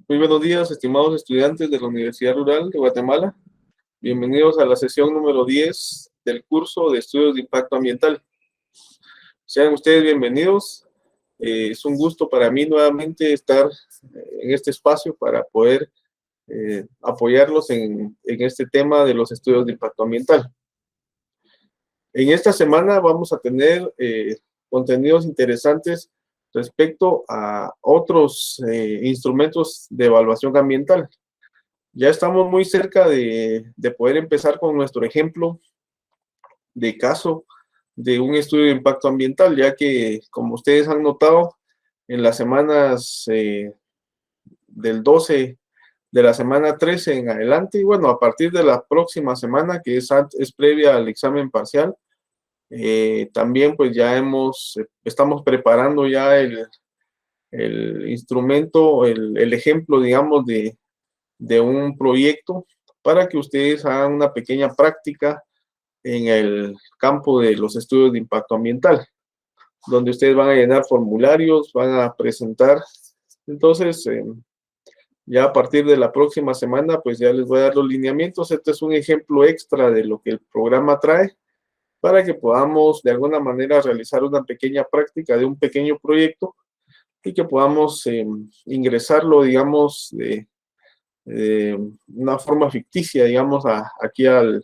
Muy buenos días, estimados estudiantes de la Universidad Rural de Guatemala. Bienvenidos a la sesión número 10 del curso de Estudios de Impacto Ambiental. Sean ustedes bienvenidos. Es un gusto para mí nuevamente estar en este espacio para poder apoyarlos en este tema de los estudios de impacto ambiental. En esta semana vamos a tener contenidos interesantes respecto a otros instrumentos de evaluación ambiental. Ya estamos muy cerca de poder empezar con nuestro ejemplo de caso de un estudio de impacto ambiental, ya que, como ustedes han notado, en las semanas del 12 de la semana 13 en adelante, y bueno, a partir de la próxima semana, que es previa al examen parcial, también pues ya estamos preparando ya el instrumento, el ejemplo, digamos, de un proyecto para que ustedes hagan una pequeña práctica en el campo de los estudios de impacto ambiental, donde ustedes van a llenar formularios, van a presentar. Entonces, ya a partir de la próxima semana, pues ya les voy a dar los lineamientos. Este es un ejemplo extra de lo que el programa trae, para que podamos de alguna manera realizar una pequeña práctica de un pequeño proyecto y que podamos ingresarlo, digamos, de una forma ficticia, digamos, aquí al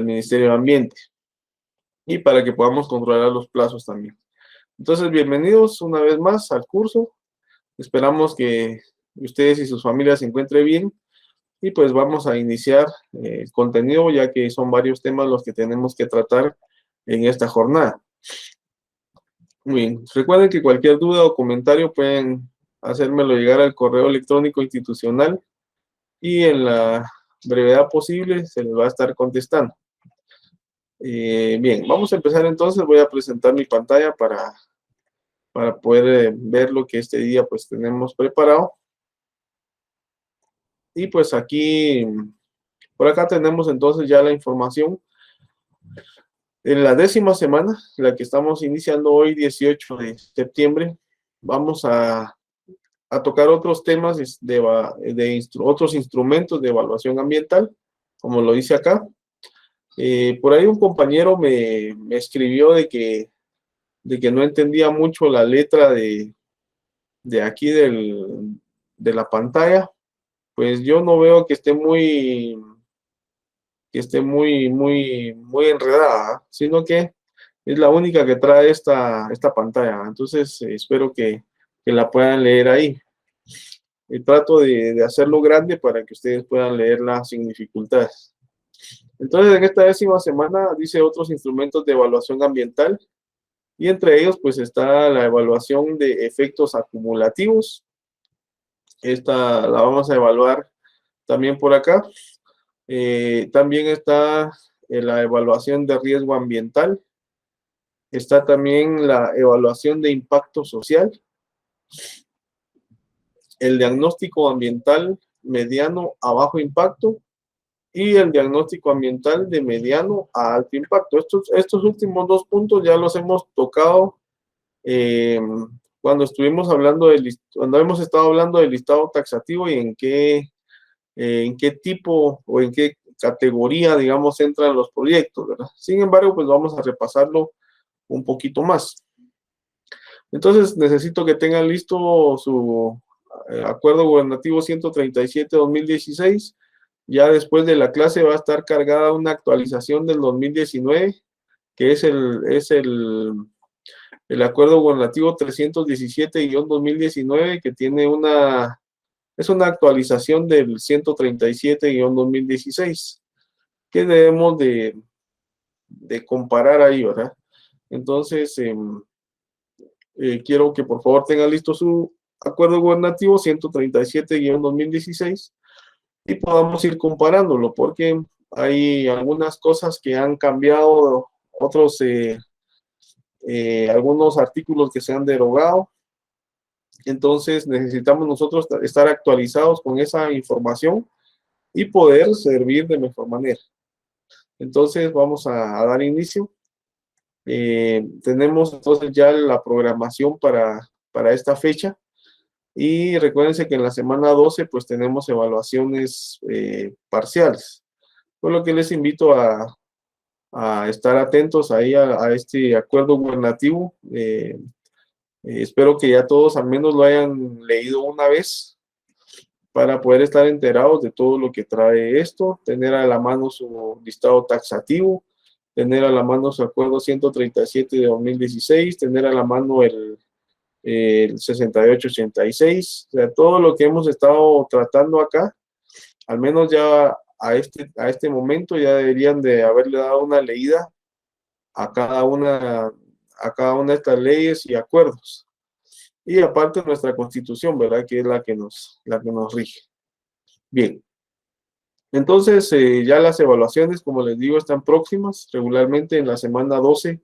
Ministerio de Ambiente, y para que podamos controlar los plazos también. Entonces, bienvenidos una vez más al curso. Esperamos que ustedes y sus familias se encuentren bien, y pues vamos a iniciar el contenido, ya que son varios temas los que tenemos que tratar en esta jornada. Muy bien, recuerden que cualquier duda o comentario pueden hacérmelo llegar al correo electrónico institucional, y en la brevedad posible se les va a estar contestando. Bien, vamos a empezar entonces. Voy a presentar mi pantalla para poder ver lo que este día pues tenemos preparado. Y pues aquí, por acá tenemos entonces ya la información. En la 10ª semana, la que estamos iniciando hoy, 18 de septiembre, vamos a tocar otros temas otros instrumentos de evaluación ambiental, como lo dice acá. Por ahí un compañero me escribió de que no entendía mucho la letra de aquí de la pantalla. Pues yo no veo que esté muy enredada, sino que es la única que trae esta pantalla. Entonces espero que la puedan leer ahí. Trato de hacerlo grande para que ustedes puedan leerla sin dificultades. Entonces, en esta 10ª semana dice otros instrumentos de evaluación ambiental, y entre ellos pues está la evaluación de efectos acumulativos. Esta la vamos a evaluar también por acá. También está la evaluación de riesgo ambiental. Está también la evaluación de impacto social, el diagnóstico ambiental mediano a bajo impacto, y el diagnóstico ambiental de mediano a alto impacto. Estos últimos dos puntos ya los hemos tocado cuando hemos estado hablando del listado taxativo y en qué tipo o en qué categoría, digamos, entran los proyectos, ¿verdad? Sin embargo, pues vamos a repasarlo un poquito más. Entonces, necesito que tengan listo su Acuerdo Gubernativo 137-2016. Ya después de la clase va a estar cargada una actualización del 2019, que es el Acuerdo Gubernativo 317-2019, que tiene es una actualización del 137-2016, que debemos de comparar ahí, ¿verdad? Entonces, quiero que por favor tengan listo su Acuerdo Gubernativo 137-2016 y podamos ir comparándolo, porque hay algunas cosas que han cambiado, algunos artículos que se han derogado. Entonces necesitamos nosotros estar actualizados con esa información y poder servir de mejor manera. Entonces vamos a dar inicio. Tenemos entonces ya la programación para esta fecha. Y recuérdense que en la semana 12 pues tenemos evaluaciones parciales. Por lo que les invito a estar atentos ahí a este acuerdo gubernativo. Espero que ya todos al menos lo hayan leído una vez para poder estar enterados de todo lo que trae esto, tener a la mano su listado taxativo, tener a la mano su acuerdo 137 de 2016, tener a la mano el 6886, o sea, todo lo que hemos estado tratando acá, al menos ya a este momento ya deberían de haberle dado una leída a cada una de estas leyes y acuerdos. Y aparte nuestra Constitución, ¿verdad? Que es la que nos rige. Bien. Entonces, ya las evaluaciones, como les digo, están próximas. Regularmente en la semana 12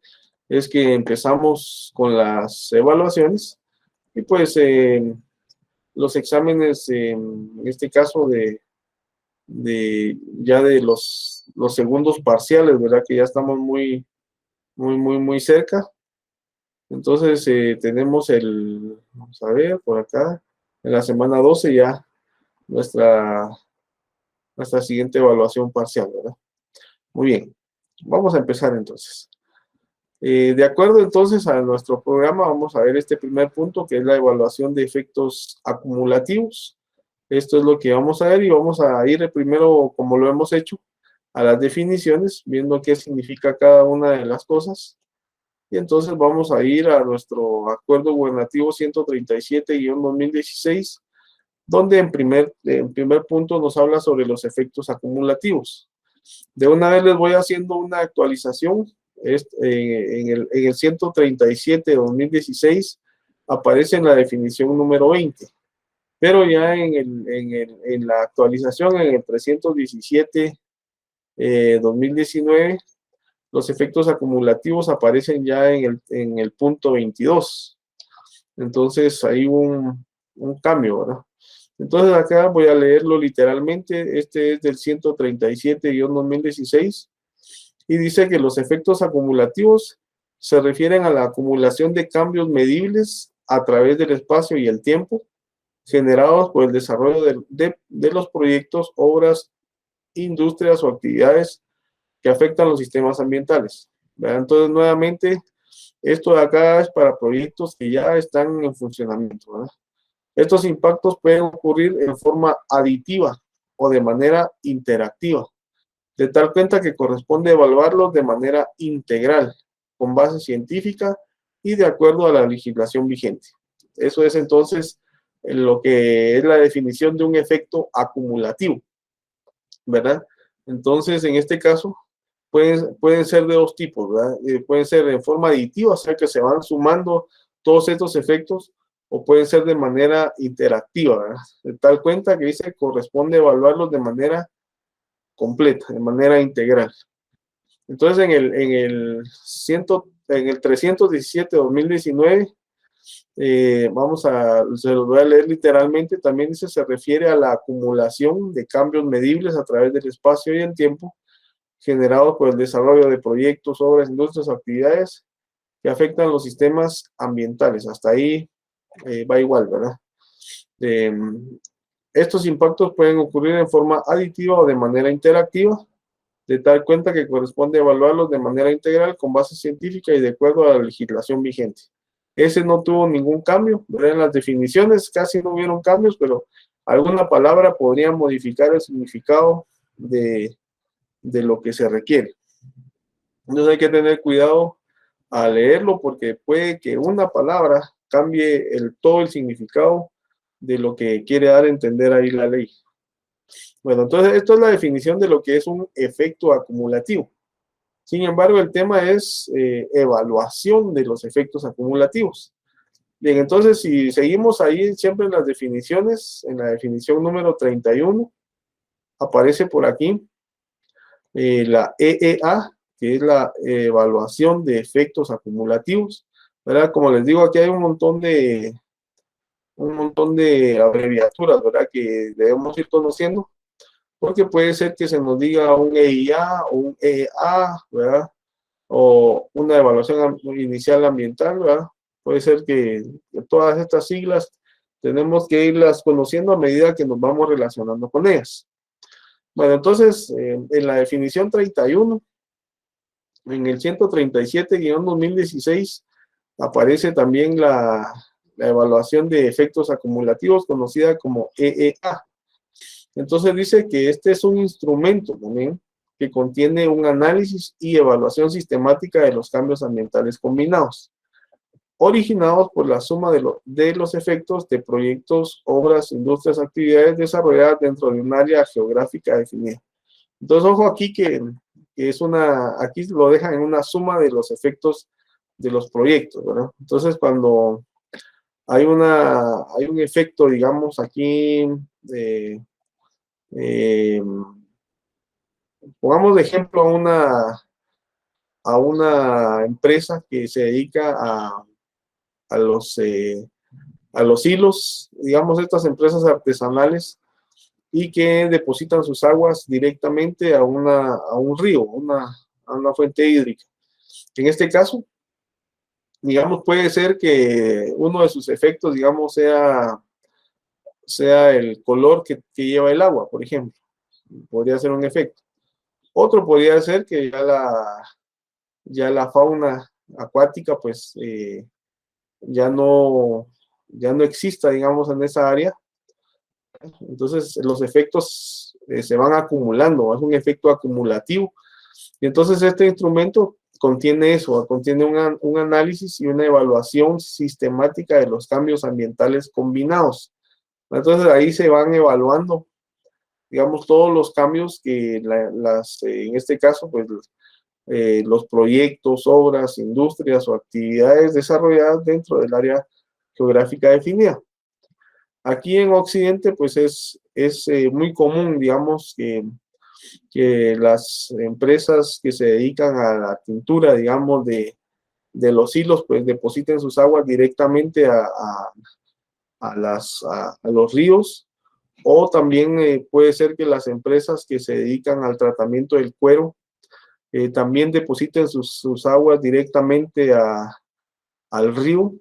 es que empezamos con las evaluaciones. Y pues los exámenes, en este caso ya de los segundos parciales, ¿verdad? Que ya estamos muy cerca. Entonces tenemos vamos a ver por acá, en la semana 12 ya nuestra siguiente evaluación parcial, ¿verdad? Muy bien, vamos a empezar entonces. De acuerdo entonces a nuestro programa, vamos a ver este primer punto, que es la evaluación de efectos acumulativos. Esto es lo que vamos a ver y vamos a ir primero, como lo hemos hecho, a las definiciones, viendo qué significa cada una de las cosas. Y entonces vamos a ir a nuestro acuerdo gubernativo 137-2016, donde en primer punto nos habla sobre los efectos acumulativos. De una vez les voy haciendo una actualización. En el 137-2016 aparece en la definición número 20, pero ya en la actualización, en el 317-2019, los efectos acumulativos aparecen ya en el punto 22. Entonces hay un cambio, ¿verdad? Entonces acá voy a leerlo literalmente. Este es del 137-2016 y dice que los efectos acumulativos se refieren a la acumulación de cambios medibles a través del espacio y el tiempo generados por el desarrollo de los proyectos, obras, industrias o actividades que afectan los sistemas ambientales, ¿verdad? Entonces, nuevamente, esto de acá es para proyectos que ya están en funcionamiento, ¿verdad? Estos impactos pueden ocurrir en forma aditiva o de manera interactiva, de tal cuenta que corresponde evaluarlos de manera integral, con base científica y de acuerdo a la legislación vigente. Eso es entonces lo que es la definición de un efecto acumulativo, ¿verdad? Entonces, en este caso, pueden ser de dos tipos, ¿verdad? Pueden ser en forma aditiva, o sea que se van sumando todos estos efectos, o pueden ser de manera interactiva, ¿verdad? De tal cuenta que dice corresponde evaluarlos de manera completa, de manera integral. Entonces, en el 317-2019, se los voy a leer literalmente, también dice, se refiere a la acumulación de cambios medibles a través del espacio y el tiempo generados por el desarrollo de proyectos, obras, industrias o actividades que afectan los sistemas ambientales. Hasta ahí va igual, ¿verdad? Estos impactos pueden ocurrir en forma aditiva o de manera interactiva, de tal cuenta que corresponde evaluarlos de manera integral con base científica y de acuerdo a la legislación vigente. Ese no tuvo ningún cambio, ¿verdad? En las definiciones casi no hubieron cambios, pero alguna palabra podría modificar el significado de lo que se requiere. Entonces hay que tener cuidado a leerlo porque puede que una palabra cambie todo el significado de lo que quiere dar a entender ahí la ley. Bueno, entonces esto es la definición de lo que es un efecto acumulativo. Sin embargo, el tema es evaluación de los efectos acumulativos. Bien, entonces si seguimos ahí siempre en las definiciones, en la definición número 31, aparece por aquí la EEA, que es la evaluación de efectos acumulativos, ¿verdad? Como les digo, aquí hay un montón de abreviaturas, ¿verdad? Que debemos ir conociendo, porque puede ser que se nos diga un EIA o un EA, ¿verdad? O una evaluación inicial ambiental, ¿verdad? Puede ser que todas estas siglas tenemos que irlas conociendo a medida que nos vamos relacionando con ellas. Bueno, entonces, en la definición 31, en el 137-2016, aparece también la evaluación de efectos acumulativos, conocida como EEA. Entonces dice que este es un instrumento también que contiene un análisis y evaluación sistemática de los cambios ambientales combinados, originados por la suma de los efectos de proyectos, obras, industrias, actividades desarrolladas dentro de un área geográfica definida. Entonces, ojo aquí que es aquí lo dejan en una suma de los efectos de los proyectos, ¿verdad? Entonces, cuando hay un efecto, digamos, aquí, pongamos de ejemplo a una empresa que se dedica a los hilos, digamos, estas empresas artesanales, y que depositan sus aguas directamente a un río, a una fuente hídrica. En este caso, digamos, puede ser que uno de sus efectos, digamos, sea el color que lleva el agua, por ejemplo. Podría ser un efecto. Otro podría ser que ya la fauna acuática, pues, ya no exista, digamos, en esa área. Entonces, los efectos se van acumulando, es un efecto acumulativo. Y entonces, este instrumento contiene eso, contiene un análisis y una evaluación sistemática de los cambios ambientales combinados. Entonces, ahí se van evaluando, digamos, todos los cambios que en este caso, pues, los proyectos, obras, industrias o actividades desarrolladas dentro del área geográfica definida. Aquí en Occidente, pues es muy común, digamos, que las empresas que se dedican a la tintura, digamos, de los hilos, pues depositen sus aguas directamente a los ríos, o también puede ser que las empresas que se dedican al tratamiento del cuero también depositen sus aguas directamente al río,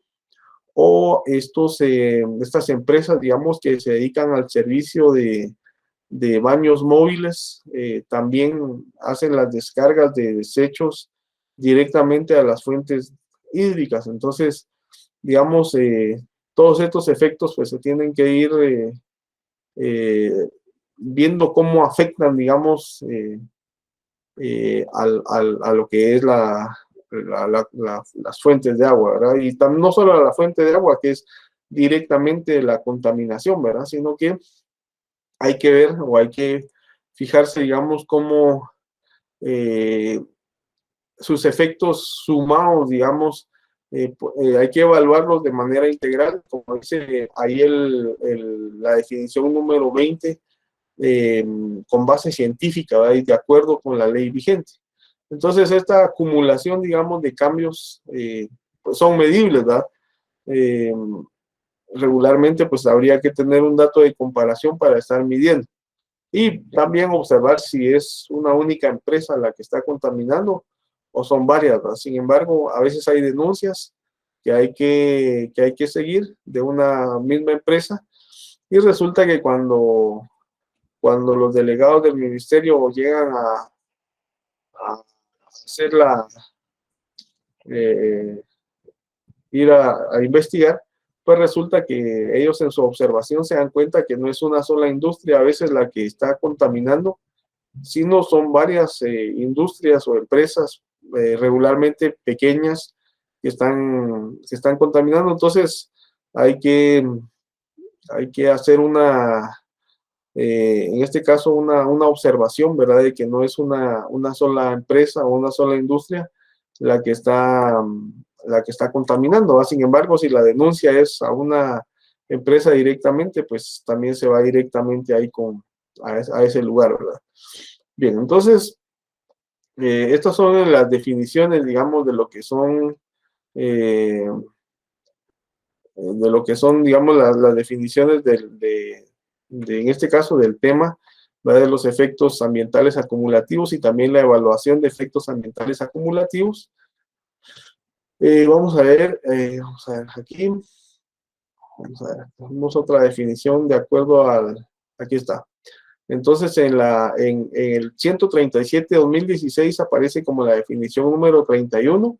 o estas empresas, digamos, que se dedican al servicio de baños móviles, también hacen las descargas de desechos directamente a las fuentes hídricas. Entonces, digamos, todos estos efectos pues se tienen que ir viendo cómo afectan, digamos, a lo que es las fuentes de agua, ¿verdad? Y no solo a la fuente de agua, que es directamente la contaminación, ¿verdad? Sino que hay que ver o hay que fijarse, digamos, cómo sus efectos sumados, digamos, hay que evaluarlos de manera integral, como dice ahí la definición número 20, con base científica, ¿verdad? Y de acuerdo con la ley vigente. Entonces, esta acumulación, digamos, de cambios pues son medibles, ¿verdad? Regularmente, pues habría que tener un dato de comparación para estar midiendo. Y también observar si es una única empresa la que está contaminando o son varias, ¿verdad? Sin embargo, a veces hay denuncias que hay que seguir de una misma empresa, y resulta que cuando los delegados del ministerio llegan a hacer ir a investigar, pues resulta que ellos en su observación se dan cuenta que no es una sola industria a veces la que está contaminando, sino son varias industrias o empresas regularmente pequeñas que están contaminando. Entonces hay que hacer en este caso una observación, ¿verdad? De que no es una sola empresa o una sola industria la que está contaminando, ¿verdad? Sin embargo, si la denuncia es a una empresa directamente, pues también se va directamente ahí a ese lugar, ¿verdad? Bien, entonces, estas son las definiciones, digamos, de lo que son, digamos, las definiciones en este caso, del tema, ¿verdad? De los efectos ambientales acumulativos y también la evaluación de efectos ambientales acumulativos. Vamos a ver aquí. Vamos a ver, tenemos otra definición de acuerdo al, aquí está. Entonces, en el 137-2016 aparece como la definición número 31.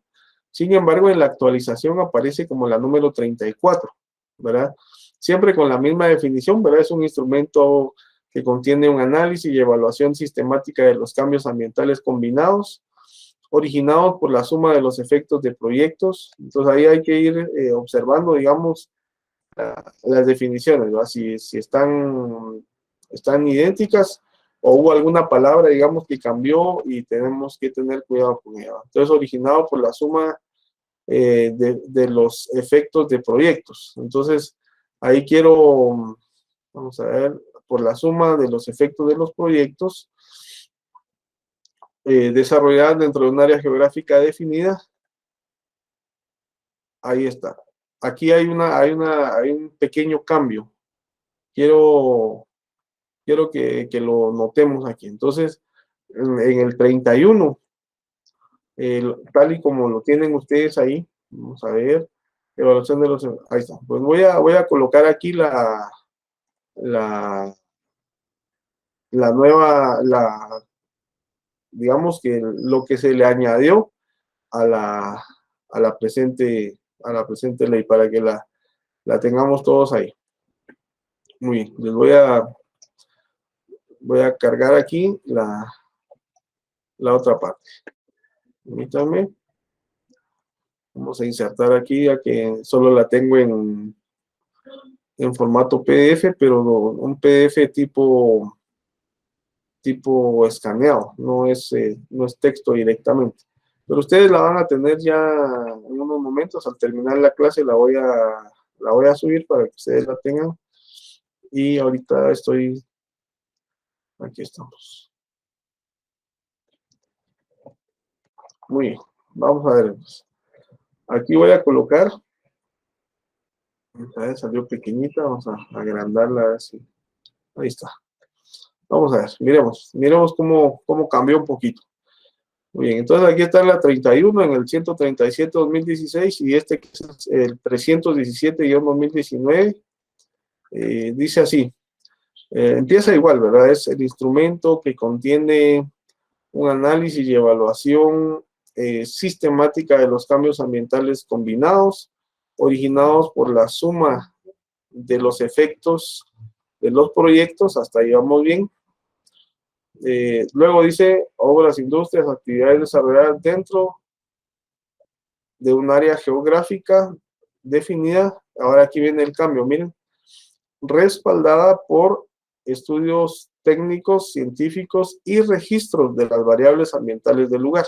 Sin embargo, en la actualización aparece como la número 34, ¿verdad? Siempre con la misma definición, ¿verdad? Es un instrumento que contiene un análisis y evaluación sistemática de los cambios ambientales combinados, originados por la suma de los efectos de proyectos. Entonces, ahí hay que ir observando, digamos, las definiciones, ¿verdad? Si están idénticas o hubo alguna palabra, digamos, que cambió y tenemos que tener cuidado con ella. Entonces, originado por la suma de los efectos de proyectos. Entonces, ahí quiero, vamos a ver, por la suma de los efectos de los proyectos desarrollados dentro de un área geográfica definida. Ahí está. Aquí hay un pequeño cambio. Quiero que lo notemos aquí. Entonces, en el 31, tal y como lo tienen ustedes ahí, vamos a ver, evaluación de los, ahí está. Pues voy a colocar aquí la nueva, digamos que lo que se le añadió a la presente ley para que la tengamos todos ahí. Muy bien, les voy a cargar aquí la otra parte. Permítanme. Vamos a insertar aquí, ya que solo la tengo en formato PDF, pero un PDF tipo escaneado, no es texto directamente. Pero ustedes la van a tener ya en unos momentos. Al terminar la clase la voy a subir para que ustedes la tengan. Y ahorita aquí estamos. Muy bien, vamos a ver. Aquí voy a colocar, salió pequeñita, vamos a agrandarla así. Ahí está. Vamos a ver, miremos cómo cambió un poquito. Muy bien, entonces aquí está la 31 en el 137-2016 y este que es el 317-2019. Dice así, empieza igual, ¿verdad? Es el instrumento que contiene un análisis y evaluación sistemática de los cambios ambientales combinados, originados por la suma de los efectos de los proyectos. Hasta ahí vamos bien. Luego dice obras, industrias, actividades desarrolladas dentro de un área geográfica definida. Ahora aquí viene el cambio, miren, respaldada por estudios técnicos, científicos y registros de las variables ambientales del lugar.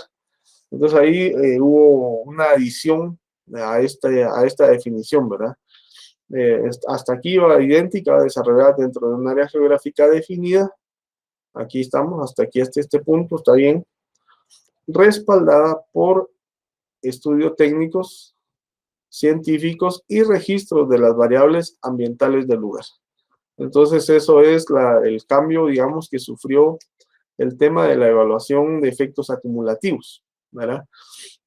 Entonces ahí hubo una adición a esta definición, ¿verdad? Hasta aquí va idéntica, desarrollada dentro de un área geográfica definida. Aquí estamos, hasta aquí, hasta este punto, está bien. Respaldada por estudios técnicos, científicos y registros de las variables ambientales del lugar. Entonces, eso es el cambio, digamos, que sufrió el tema de la evaluación de efectos acumulativos, ¿verdad?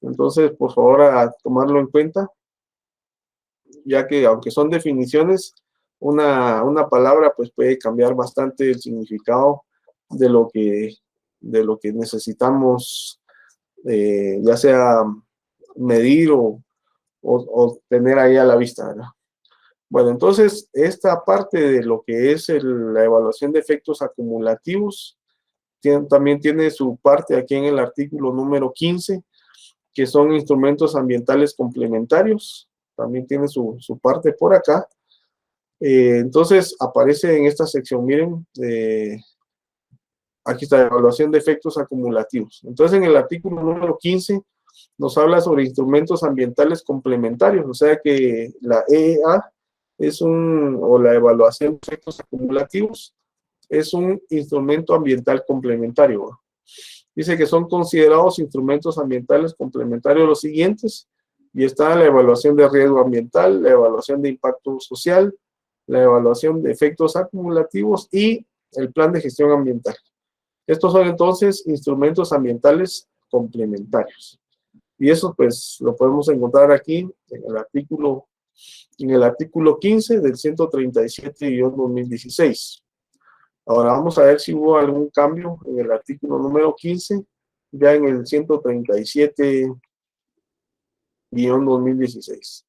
Entonces, por favor, a tomarlo en cuenta, ya que aunque son definiciones, una palabra pues puede cambiar bastante el significado de lo que necesitamos, ya sea medir o tener ahí a la vista, ¿verdad? Bueno, entonces, esta parte de lo que es la evaluación de efectos acumulativos, también tiene su parte aquí en el artículo número 15, que son instrumentos ambientales complementarios. También tiene su parte por acá. Entonces, aparece en esta sección, miren, aquí está, evaluación de efectos acumulativos. Entonces, en el artículo número 15, nos habla sobre instrumentos ambientales complementarios, o sea que la EEA o la evaluación de efectos acumulativos es un instrumento ambiental complementario. Dice que son considerados instrumentos ambientales complementarios los siguientes, y está la evaluación de riesgo ambiental, la evaluación de impacto social, la evaluación de efectos acumulativos y el plan de gestión ambiental. Estos son entonces instrumentos ambientales complementarios. Y eso pues lo podemos encontrar aquí en el artículo en el artículo 15 del 137-2016. Ahora vamos a ver si hubo algún cambio en el artículo número 15, ya en el 137-2016.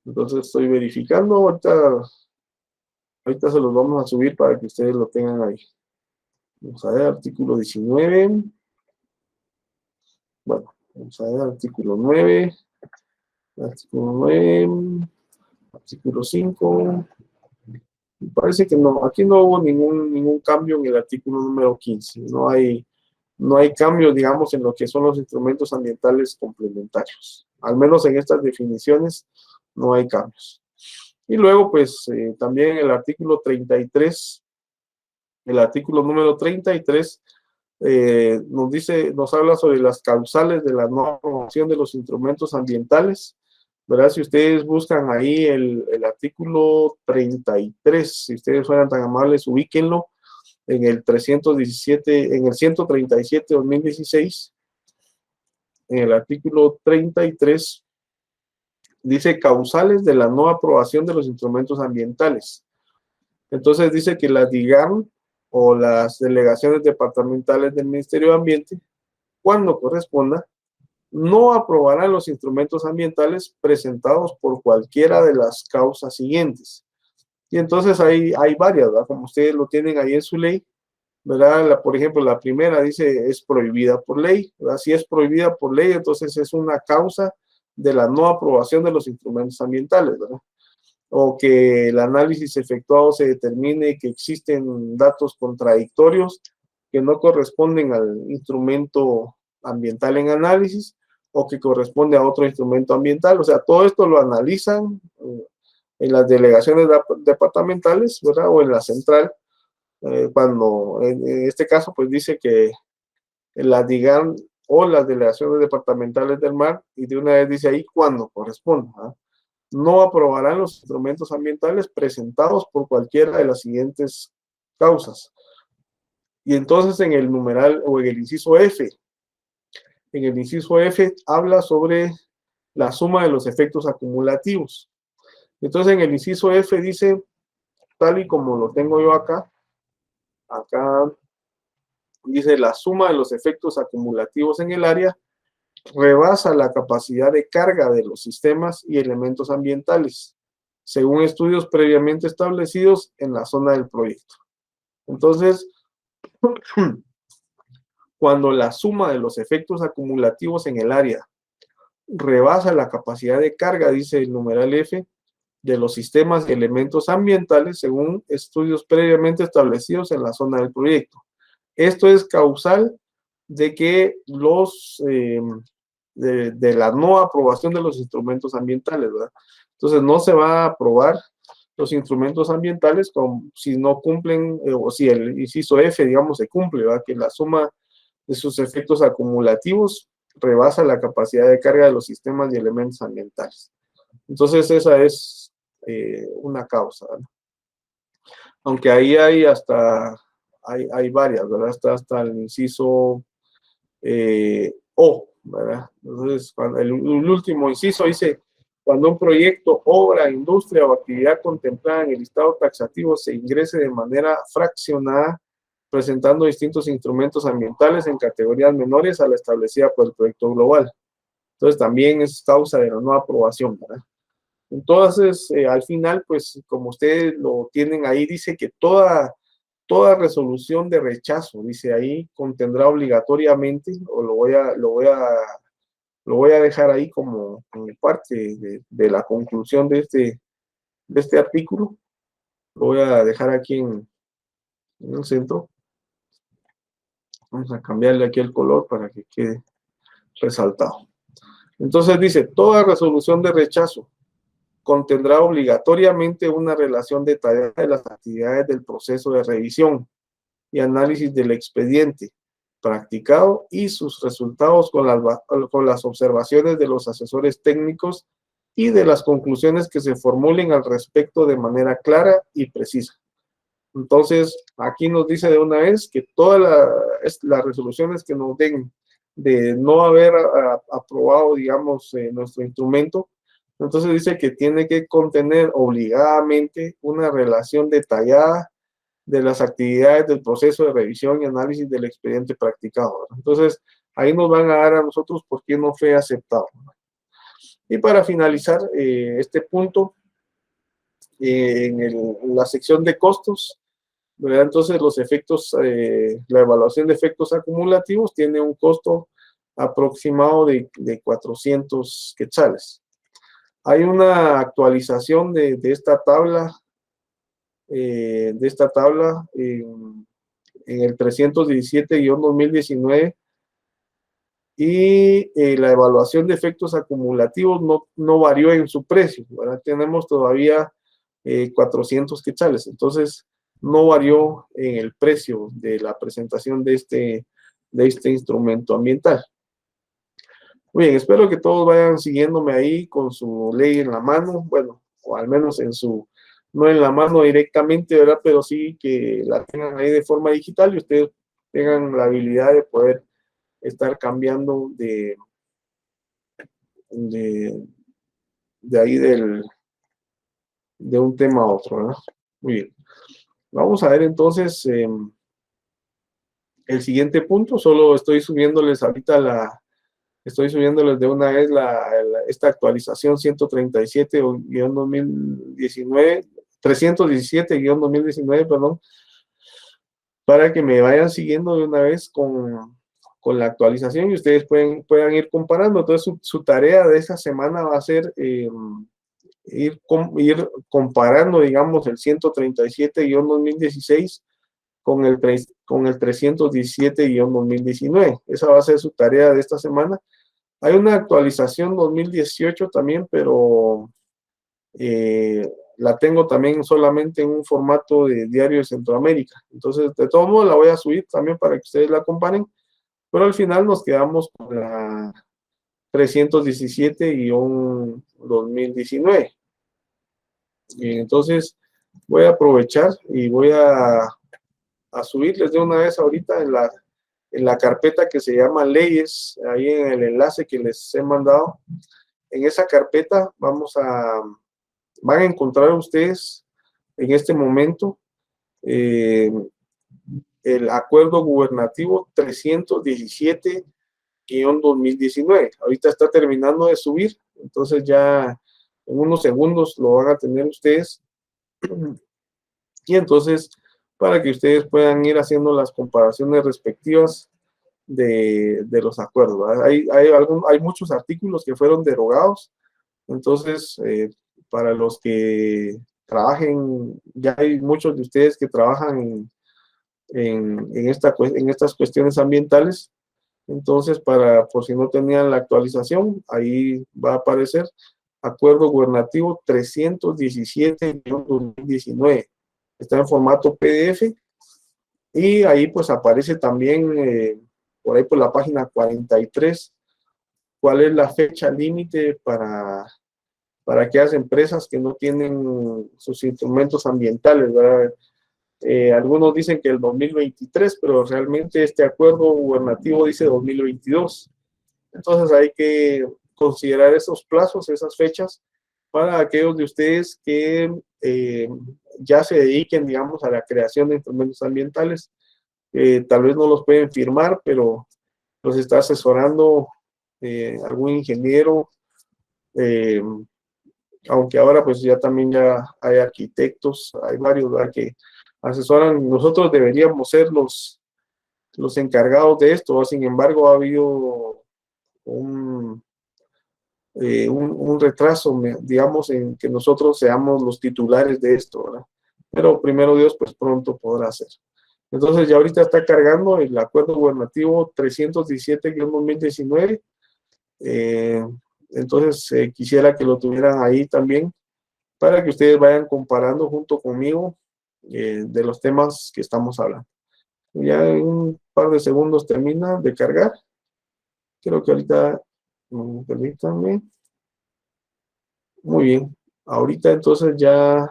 Entonces estoy verificando, ahorita se los vamos a subir para que ustedes lo tengan ahí. Vamos a ver, artículo 19. Bueno, vamos a ver, artículo 9. Artículo 9. Artículo 5. Parece que no, aquí no hubo ningún cambio en el artículo número 15. No hay cambios, digamos, en lo que son los instrumentos ambientales complementarios. Al menos en estas definiciones no hay cambios. Y luego, pues, también el artículo 33, el artículo número 33, nos habla sobre las causales de la no aprobación de los instrumentos ambientales, ¿verdad? Si ustedes buscan ahí el artículo 33, si ustedes fueran tan amables, ubíquenlo en el 317, en el 137-2016, en el artículo 33, dice causales de la no aprobación de los instrumentos ambientales. Entonces dice que las DIGAM o las delegaciones departamentales del Ministerio de Ambiente, cuando corresponda, no aprobarán los instrumentos ambientales presentados por cualquiera de las causas siguientes. Y entonces hay varias, ¿verdad? Como ustedes lo tienen ahí en su ley, ¿verdad? Por ejemplo, la primera dice es prohibida por ley, ¿verdad? Si es prohibida por ley, entonces es una causa de la no aprobación de los instrumentos ambientales, ¿verdad? O que el análisis efectuado se determine que existen datos contradictorios que no corresponden al instrumento ambiental en análisis o que corresponde a otro instrumento ambiental. O sea, todo esto lo analizan en las delegaciones departamentales, ¿verdad? O en la central, cuando en este caso pues dice que la DIGAM o las delegaciones departamentales del mar, y de una vez dice ahí cuando corresponda, ¿verdad? No aprobarán los instrumentos ambientales presentados por cualquiera de las siguientes causas. Y entonces en el numeral o en el inciso F, habla sobre la suma de los efectos acumulativos. Entonces en el inciso F dice, tal y como lo tengo yo acá dice la suma de los efectos acumulativos en el área rebasa la capacidad de carga de los sistemas y elementos ambientales, según estudios previamente establecidos en la zona del proyecto. Entonces, cuando la suma de los efectos acumulativos en el área rebasa la capacidad de carga, dice el numeral F, de los sistemas y elementos ambientales, según estudios previamente establecidos en la zona del proyecto. Esto es causal de que de la no aprobación de los instrumentos ambientales, ¿verdad? Entonces no se va a aprobar los instrumentos ambientales si no cumplen, o si el inciso F, digamos, se cumple, ¿verdad? Que la suma de sus efectos acumulativos rebasa la capacidad de carga de los sistemas y elementos ambientales. Entonces esa es una causa, ¿verdad? Aunque ahí hay varias, ¿verdad? Hasta el inciso O, ¿verdad? Entonces, el último inciso dice, cuando un proyecto, obra, industria o actividad contemplada en el listado taxativo se ingrese de manera fraccionada, presentando distintos instrumentos ambientales en categorías menores a la establecida por el proyecto global. Entonces, también es causa de la no aprobación, ¿verdad? Entonces, al final, pues, como ustedes lo tienen ahí, dice que toda resolución de rechazo, dice ahí, contendrá obligatoriamente, o lo voy a dejar ahí como parte de la conclusión de este artículo. Lo voy a dejar aquí en el centro. Vamos a cambiarle aquí el color para que quede resaltado. Entonces dice, toda resolución de rechazo contendrá obligatoriamente una relación detallada de las actividades del proceso de revisión y análisis del expediente practicado y sus resultados con las observaciones de los asesores técnicos y de las conclusiones que se formulen al respecto de manera clara y precisa. Entonces, aquí nos dice de una vez que todas las resoluciones que nos den de no haber aprobado, digamos, nuestro instrumento, Entonces dice que tiene que contener obligadamente una relación detallada de las actividades del proceso de revisión y análisis del expediente practicado, ¿verdad? Entonces, ahí nos van a dar a nosotros por qué no fue aceptado, ¿verdad? Y para finalizar este punto, en la sección de costos, ¿verdad? Entonces, los efectos, la evaluación de efectos acumulativos tiene un costo aproximado de 400 quetzales. Hay una actualización de esta tabla, en el 317-2019, y la evaluación de efectos acumulativos no varió en su precio, ¿verdad? Tenemos todavía 400 quetzales, entonces no varió en el precio de la presentación de este instrumento ambiental. Muy bien, espero que todos vayan siguiéndome ahí con su ley en la mano, bueno, o al menos no en la mano directamente, ¿verdad? Pero sí que la tengan ahí de forma digital y ustedes tengan la habilidad de poder estar cambiando de, de ahí de un tema a otro, ¿verdad? Muy bien. Vamos a ver entonces el siguiente punto. Solo estoy subiéndoles ahorita estoy subiéndoles de una vez esta actualización 137-2019, 317-2019, perdón, para que me vayan siguiendo de una vez con la actualización y ustedes puedan ir comparando. Entonces, su tarea de esta semana va a ser ir comparando, digamos, el 137-2016 con el 317-2019. Esa va a ser su tarea de esta semana. Hay una actualización 2018 también, pero la tengo también solamente en un formato de Diario de Centroamérica. Entonces, de todos modos, la voy a subir también para que ustedes la comparen, pero al final nos quedamos con la 317-2019. Entonces, voy a aprovechar y voy a subirles de una vez ahorita en la carpeta que se llama leyes, ahí en el enlace que les he mandado. En esa carpeta van a encontrar ustedes en este momento el acuerdo gubernativo 317-2019. Ahorita está terminando de subir, entonces ya en unos segundos lo van a tener ustedes. Y entonces, para que ustedes puedan ir haciendo las comparaciones respectivas de los acuerdos, ¿verdad? Hay muchos artículos que fueron derogados, entonces, para los que trabajen, ya hay muchos de ustedes que trabajan en estas cuestiones ambientales, entonces, por si no tenían la actualización, ahí va a aparecer Acuerdo Gubernativo 317-2019. Está en formato PDF y ahí pues aparece también, por ahí por la página 43, cuál es la fecha límite para aquellas empresas que no tienen sus instrumentos ambientales, ¿verdad? Algunos dicen que el 2023, pero realmente este acuerdo gubernativo dice 2022. Entonces hay que considerar esos plazos, esas fechas, para aquellos de ustedes que ya se dediquen, digamos, a la creación de instrumentos ambientales. Tal vez no los pueden firmar, pero los está asesorando algún ingeniero, aunque ahora pues ya también ya hay arquitectos, hay varios, ¿verdad?, que asesoran. Nosotros deberíamos ser los encargados de esto, sin embargo ha habido un retraso, digamos, en que nosotros seamos los titulares de esto, ¿verdad? Pero primero Dios, pues pronto podrá ser. Entonces ya ahorita está cargando el acuerdo gubernativo 317-2019. Entonces quisiera que lo tuvieran ahí también para que ustedes vayan comparando junto conmigo de los temas que estamos hablando. Ya en un par de segundos termina de cargar. Creo que ahorita, permítanme. Muy bien. Ahorita entonces ya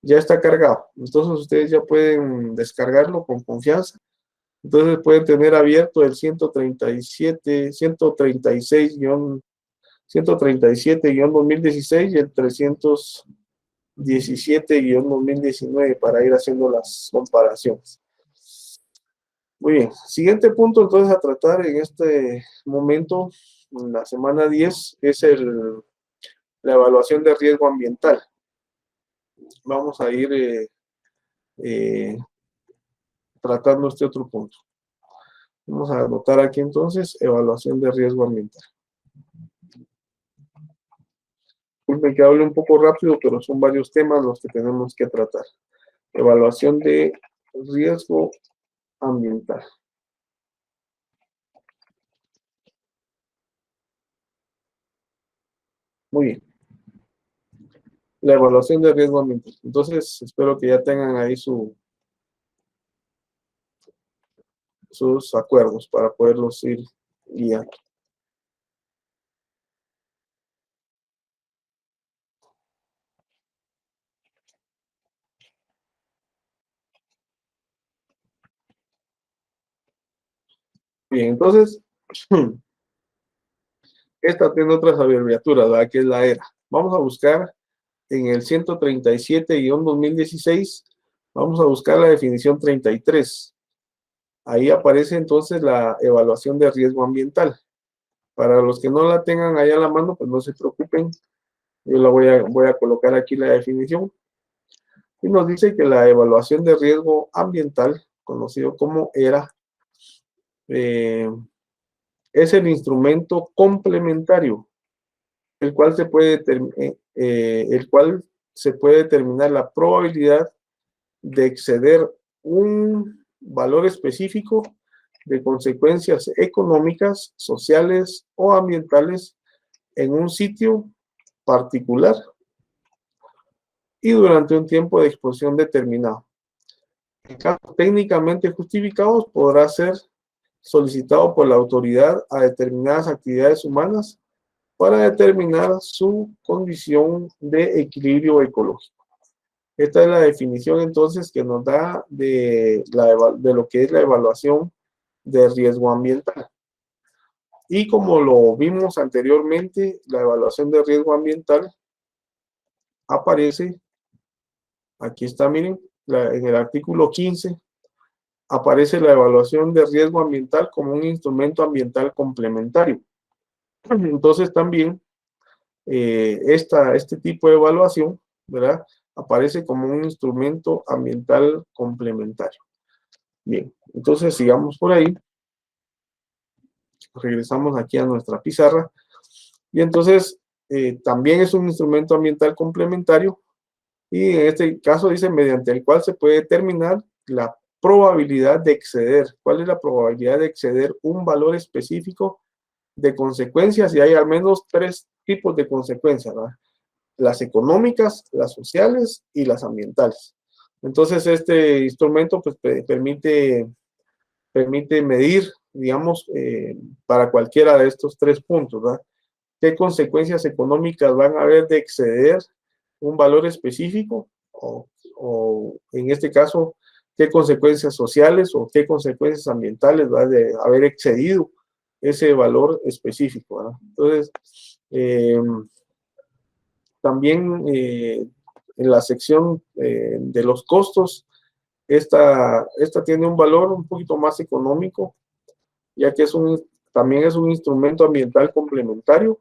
está cargado. Entonces ustedes ya pueden descargarlo con confianza. Entonces pueden tener abierto el 136 137-2016 y el 317-2019 para ir haciendo las comparaciones. Muy bien, siguiente punto entonces a tratar en este momento, en la semana 10, es la evaluación de riesgo ambiental. Vamos a ir tratando este otro punto. Vamos a anotar aquí entonces evaluación de riesgo ambiental. Disculpen que hable un poco rápido, pero son varios temas los que tenemos que tratar. Evaluación de riesgo ambiental. Muy bien. La evaluación de riesgo ambiental. Entonces, espero que ya tengan ahí sus acuerdos para poderlos ir guiando. Bien, entonces, esta tiene otras abreviaturas, ¿verdad? Que es la ERA. Vamos a buscar en el 137-2016, vamos a buscar la definición 33. Ahí aparece entonces la evaluación de riesgo ambiental. Para los que no la tengan ahí a la mano, pues no se preocupen. Yo la voy a colocar aquí la definición. Y nos dice que la evaluación de riesgo ambiental, conocido como ERA, es el instrumento complementario, el cual se puede determinar la probabilidad de exceder un valor específico de consecuencias económicas, sociales o ambientales en un sitio particular y durante un tiempo de exposición determinado. En casos técnicamente justificados, podrá ser solicitado por la autoridad a determinadas actividades humanas para determinar su condición de equilibrio ecológico. Esta es la definición entonces que nos da de lo que es la evaluación de riesgo ambiental. Y como lo vimos anteriormente, la evaluación de riesgo ambiental aparece, aquí está, miren, en el artículo 15, aparece la evaluación de riesgo ambiental como un instrumento ambiental complementario. Entonces también este tipo de evaluación, ¿verdad?, aparece como un instrumento ambiental complementario. Bien, entonces sigamos por ahí. Regresamos aquí a nuestra pizarra. Y entonces también es un instrumento ambiental complementario. Y en este caso dice mediante el cual se puede determinar la probabilidad de exceder. ¿Cuál es la probabilidad de exceder un valor específico de consecuencias? Y hay al menos 3 tipos de consecuencias, ¿verdad? Las económicas, las sociales y las ambientales. Entonces, este instrumento pues, permite medir, digamos, para cualquiera de estos 3 puntos, ¿verdad? ¿Qué consecuencias económicas van a haber de exceder un valor específico? O en este caso, ¿qué consecuencias sociales o qué consecuencias ambientales va de haber excedido ese valor específico, ¿verdad? Entonces, también en la sección de los costos, esta tiene un valor un poquito más económico, ya que también es un instrumento ambiental complementario.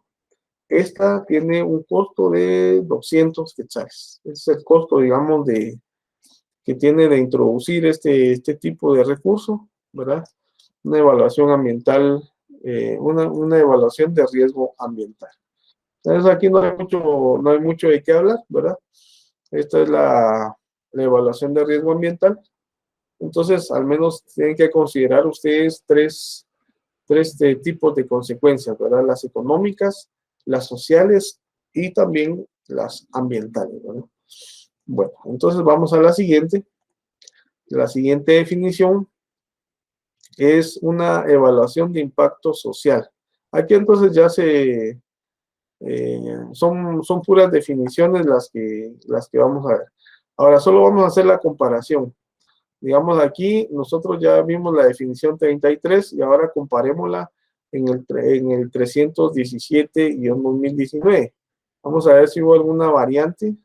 Esta tiene un costo de 200 quetzales. Es el costo, digamos, que tiene de introducir este tipo de recurso, ¿verdad? Una evaluación ambiental, una evaluación de riesgo ambiental. Entonces aquí no hay mucho de qué hablar, ¿verdad? Esta es la evaluación de riesgo ambiental. Entonces, al menos tienen que considerar ustedes tres tipos de consecuencias, ¿verdad? Las económicas, las sociales y también las ambientales, ¿verdad? Bueno, entonces vamos a la siguiente. La siguiente definición es una evaluación de impacto social. Aquí entonces ya son puras definiciones las que vamos a ver. Ahora solo vamos a hacer la comparación. Digamos aquí nosotros ya vimos la definición 33 y ahora comparémosla en el 317-2019. Vamos a ver si hubo alguna variante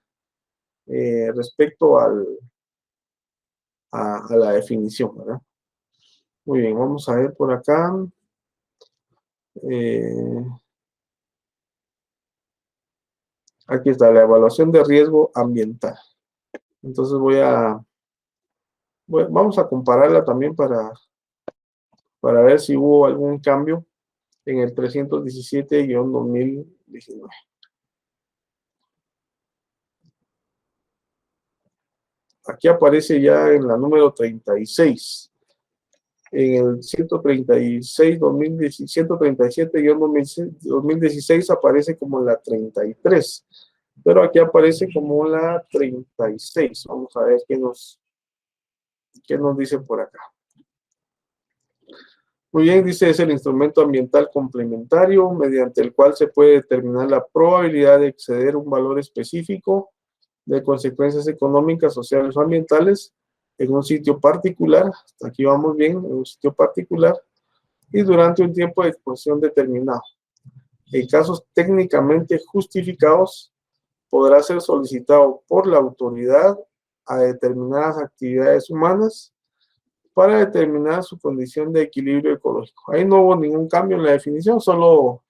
respecto a la definición, ¿verdad? Muy bien, vamos a ver por acá. Aquí está la evaluación de riesgo ambiental. Entonces vamos a compararla también para ver si hubo algún cambio en el 317-2019. Aquí aparece ya en la número 36. En el 137-2016 aparece como la 33. Pero aquí aparece como la 36. Vamos a ver qué nos dice por acá. Muy bien, dice, es el instrumento ambiental complementario mediante el cual se puede determinar la probabilidad de exceder un valor específico de consecuencias económicas, sociales o ambientales en un sitio particular, hasta aquí vamos bien, en un sitio particular, y durante un tiempo de exposición determinado. En casos técnicamente justificados, podrá ser solicitado por la autoridad a determinadas actividades humanas para determinar su condición de equilibrio ecológico. Ahí no hubo ningún cambio en la definición, solo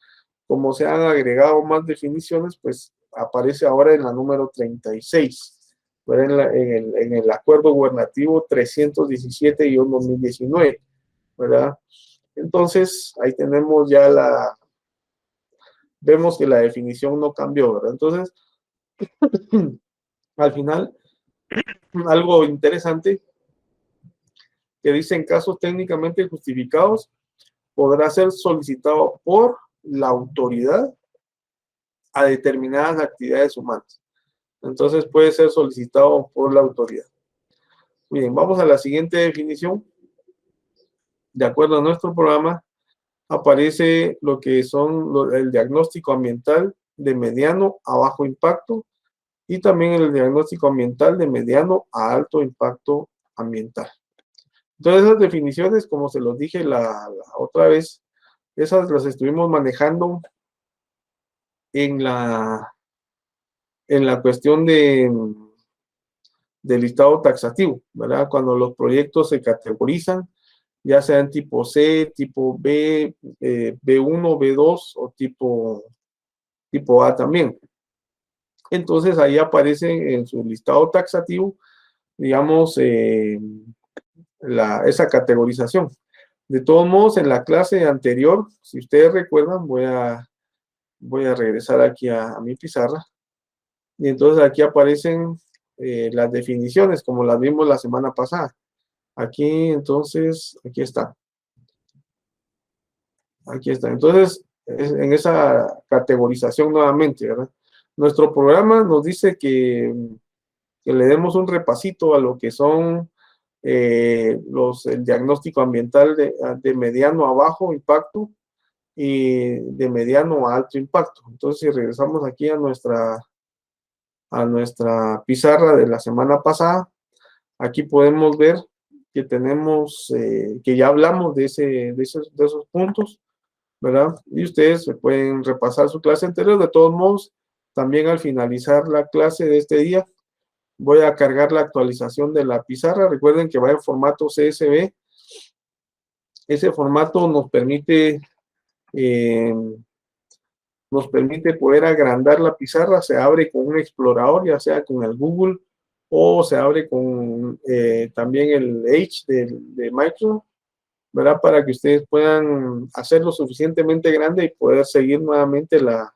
como se han agregado más definiciones, pues aparece ahora en la número 36, en el acuerdo gubernativo 317-2019, ¿verdad? Entonces, ahí tenemos ya vemos que la definición no cambió, ¿verdad? Entonces, al final, algo interesante que dice en casos técnicamente justificados, podrá ser solicitado por la autoridad a determinadas actividades humanas. Entonces puede ser solicitado por la autoridad. Bien, vamos a la siguiente definición. De acuerdo a nuestro programa, aparece lo que son el diagnóstico ambiental de mediano a bajo impacto y también el diagnóstico ambiental de mediano a alto impacto ambiental. Entonces esas definiciones, como se los dije la otra vez, esas las estuvimos manejando en la cuestión del listado taxativo, ¿verdad? Cuando los proyectos se categorizan, ya sean tipo C, tipo B, B1, B2 o tipo A también. Entonces ahí aparece en su listado taxativo, digamos, esa categorización. De todos modos, en la clase anterior, si ustedes recuerdan, voy a regresar aquí a mi pizarra. Y entonces aquí aparecen las definiciones, como las vimos la semana pasada. Aquí, entonces, aquí está. Aquí está. Entonces, en esa categorización nuevamente, ¿verdad? Nuestro programa nos dice que le demos un repasito a lo que son el diagnóstico ambiental de mediano a bajo impacto y de mediano a alto impacto. Entonces, si regresamos aquí a nuestra pizarra de la semana pasada, aquí podemos ver que tenemos, que ya hablamos de esos puntos, ¿verdad? Y ustedes se pueden repasar su clase anterior. De todos modos, también al finalizar la clase de este día, voy a cargar la actualización de la pizarra. Recuerden que va en formato CSV. Ese formato nos permite poder agrandar la pizarra. Se abre con un explorador, ya sea con el Google o se abre con también el Edge de Microsoft, ¿verdad? Para que ustedes puedan hacerlo suficientemente grande y poder seguir nuevamente la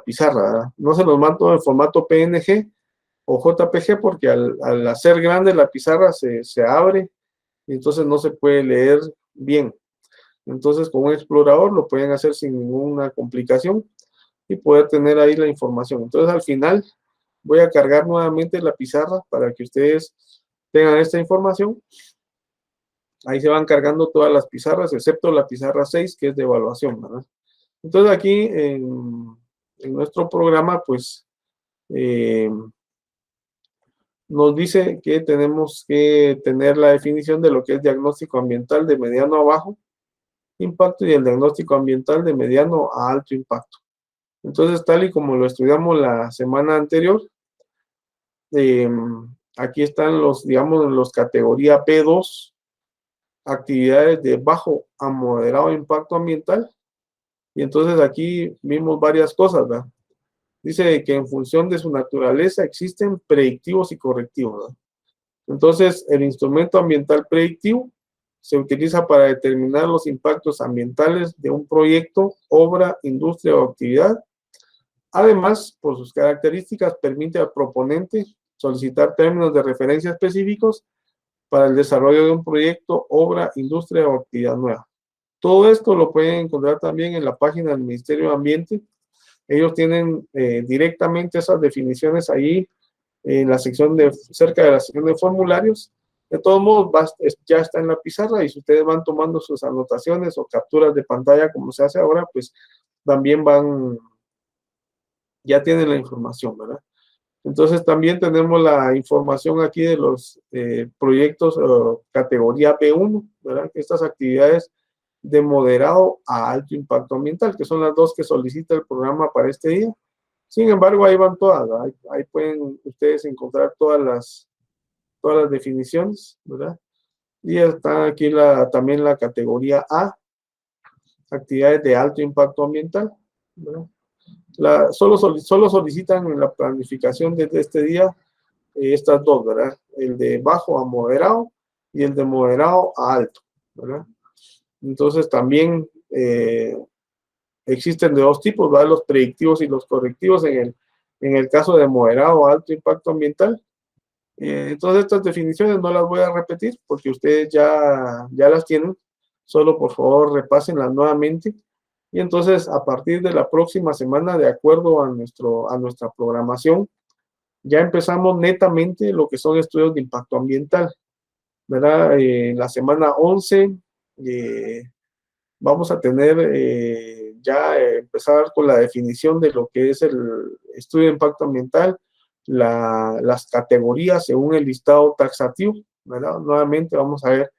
pizarra, ¿verdad? No se los mando en formato PNG o JPG porque al hacer grande la pizarra se abre y entonces no se puede leer bien. Entonces con un explorador lo pueden hacer sin ninguna complicación y poder tener ahí la información. Entonces al final voy a cargar nuevamente la pizarra para que ustedes tengan esta información. Ahí se van cargando todas las pizarras, excepto la pizarra 6, que es de evaluación, ¿verdad? Entonces aquí en nuestro programa, pues, nos dice que tenemos que tener la definición de lo que es diagnóstico ambiental de mediano a bajo impacto y el diagnóstico ambiental de mediano a alto impacto. Entonces, tal y como lo estudiamos la semana anterior, aquí están los, digamos, los categoría P2, actividades de bajo a moderado impacto ambiental. Y entonces aquí vimos varias cosas, ¿verdad? Dice que en función de su naturaleza existen predictivos y correctivos, ¿verdad? Entonces, el instrumento ambiental predictivo se utiliza para determinar los impactos ambientales de un proyecto, obra, industria o actividad. Además, por sus características, permite al proponente solicitar términos de referencia específicos para el desarrollo de un proyecto, obra, industria o actividad nueva. Todo esto lo pueden encontrar también en la página del Ministerio de Ambiente. Ellos tienen directamente esas definiciones ahí en la sección de, cerca de la sección de formularios. De todos modos, ya está en la pizarra y si ustedes van tomando sus anotaciones o capturas de pantalla como se hace ahora, pues también ya tienen la información, ¿verdad? Entonces también tenemos la información aquí de los proyectos categoría B1, ¿verdad? Estas actividades de moderado a alto impacto ambiental, que son las dos que solicita el programa para este día. Sin embargo, ahí van todas, ¿verdad? Ahí pueden ustedes encontrar todas las definiciones, ¿verdad? Y está aquí también la categoría A, actividades de alto impacto ambiental, ¿verdad? Solo solicitan en la planificación de este día estas dos, ¿verdad? El de bajo a moderado y el de moderado a alto, ¿verdad? Entonces también existen de dos tipos, ¿verdad? Los predictivos y los correctivos en el caso de moderado a alto impacto ambiental. Entonces estas definiciones no las voy a repetir porque ustedes ya las tienen, solo por favor repásenlas nuevamente. Y entonces, a partir de la próxima semana, de acuerdo a nuestra programación, ya empezamos netamente lo que son estudios de impacto ambiental, ¿verdad? La semana 11 vamos a tener empezar con la definición de lo que es el estudio de impacto ambiental, las categorías según el listado taxativo, ¿verdad? Nuevamente vamos a ver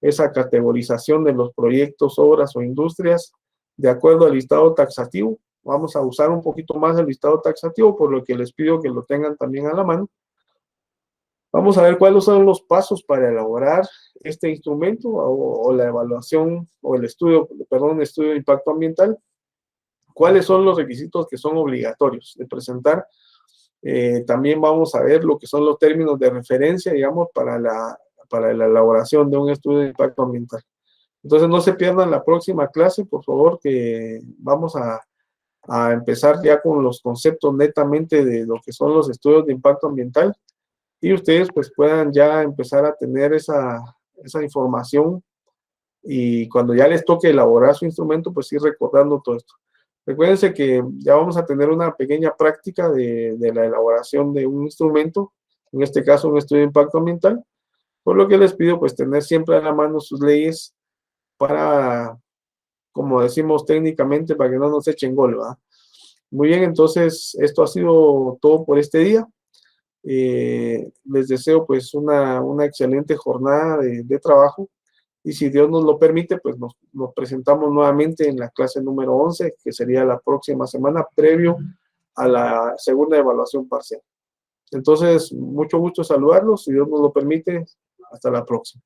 esa categorización de los proyectos, obras o industrias de acuerdo al listado taxativo. Vamos a usar un poquito más el listado taxativo, por lo que les pido que lo tengan también a la mano. Vamos a ver cuáles son los pasos para elaborar este instrumento o la evaluación o el estudio de impacto ambiental. ¿Cuáles son los requisitos que son obligatorios de presentar? También vamos a ver lo que son los términos de referencia, digamos, para la elaboración de un estudio de impacto ambiental. Entonces, no se pierdan la próxima clase, por favor, que vamos a empezar ya con los conceptos netamente de lo que son los estudios de impacto ambiental y ustedes pues puedan ya empezar a tener esa información y cuando ya les toque elaborar su instrumento, pues ir recordando todo esto. Recuérdense que ya vamos a tener una pequeña práctica de la elaboración de un instrumento, en este caso un estudio de impacto ambiental, por lo que les pido pues tener siempre a la mano sus leyes para, como decimos técnicamente, para que no nos echen gol, ¿verdad? Muy bien, entonces esto ha sido todo por este día. Les deseo pues una excelente jornada de trabajo y si Dios nos lo permite, pues nos presentamos nuevamente en la clase número 11, que sería la próxima semana, previo a la segunda evaluación parcial. Entonces, mucho gusto saludarlos, si Dios nos lo permite, hasta la próxima.